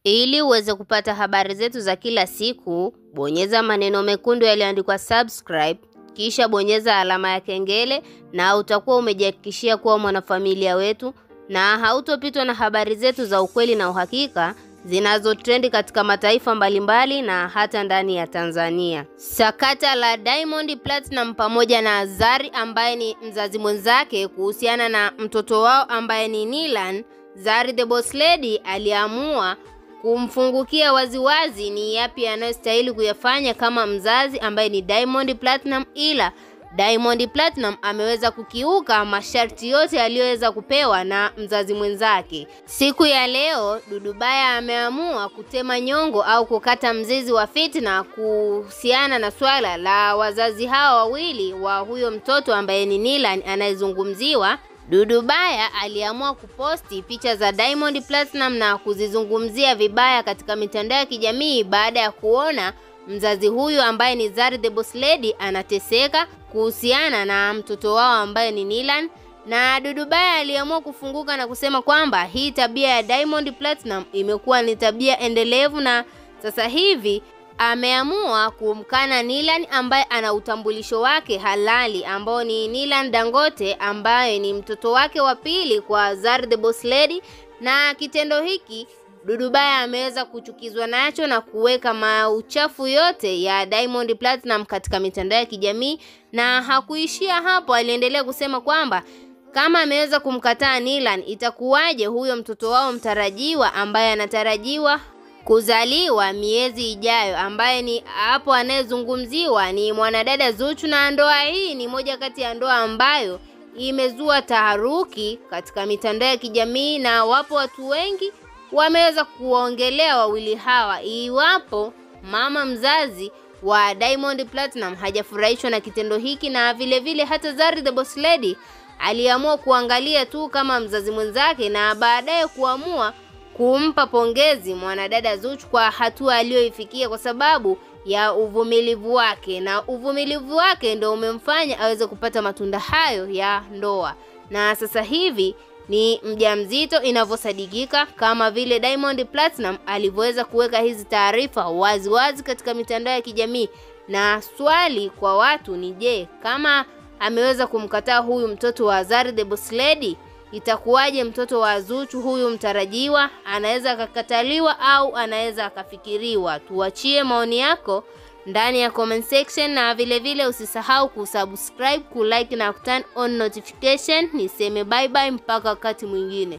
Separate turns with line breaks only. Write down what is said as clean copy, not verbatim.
Ili uweze kupata habari zetu za kila siku, bonyeza maneno mekundu yaliyoandikwa subscribe, kisha bonyeza alama ya kengele na utakuwa umejihakikishia kuwa mwanafamilia wetu na hautopitwa na habari zetu za ukweli na uhakika zinazotrend katika mataifa mbalimbali na hata ndani ya Tanzania. Sakata la Diamond Platinum pamoja na Zari ambaye ni mzazi mwenzake kuhusiana na mtoto wao ambaye ni Nilan, Zari the Boss Lady aliamua kumfungukia waziwazi ni yapi anayostahili kuyafanya kama mzazi ambaye ni Diamond Platinum, ila Diamond Platinum ameweza kukiuka masharti yote aliyoweza kupewa na mzazi mwenzake. Siku ya leo Dudubaya ameamua kutema nyongo au kukata mzizi wa fitna kuhusiana na swala la wazazi hawa wawili wa huyo mtoto ambaye ni Nilan anayezungumziwa. Dudubaya aliamua kuposti picha za Diamond Platinum na kuzizungumzia vibaya katika mitandao ya kijamii baada ya kuona mzazi huyu ambaye ni Zari the Boss Lady anateseka kuhusiana na mtoto wao ambaye ni Nilan. Na Dudubaya aliamua kufunguka na kusema kwamba hii tabia ya Diamond Platinum imekuwa ni tabia endelevu, na sasa hivi ameamua kumkana Nilan ambaye ana utambulisho wake halali ambao ni Nilan Dangote ambaye ni mtoto wake wa pili kwa Zari the Boss Lady. Na kitendo hiki Dudubaya ameweza kuchukizwa nacho na kuweka mauchafu yote ya Diamond Platinum katika mitandao ya kijamii, na hakuishia hapo. Aliendelea kusema kwamba kama ameweza kumkataa Nilan, itakuwaje huyo mtoto wao mtarajiwa ambaye anatarajiwa kuzaliwa miezi ijayo, ambaye ni hapo anayezungumziwa ni mwanadada Zuchu. Na ndoa hii ni moja kati ya ndoa ambayo imezua taharuki katika mitandao ya kijamii, na wapo watu wengi wameweza kuongelea wawili hawa. Iwapo mama mzazi wa Diamond Platinum hajafurahishwa na kitendo hiki, na vile vile hata Zari the Boss Lady aliamua kuangalia tu kama mzazi mwenzake na baadaye kuamua kumpa pongezi mwanadada Zuchu kwa hatua aliyoifikia kwa sababu ya uvumilivu wake, na uvumilivu wake ndio umemfanya aweze kupata matunda hayo ya ndoa. Na sasa hivi ni mjamzito inavyosadikika, kama vile Diamond Platinum alivyoweza kuweka hizi taarifa wazi katika mitandao ya kijamii. Na swali kwa watu ni je, kama ameweza kumkataa huyu mtoto wa Zari the Boss Lady, itakuwaje mtoto wa Zuchu huyu mtarajiwa? Anaweza akakataliwa au anaweza akafikiriwa? Tuachie maoni yako ndani ya comment section, na vile vile usisahau kusubscribe, kulike na kuturn on notification. Niseme bye bye mpaka wakati mwingine.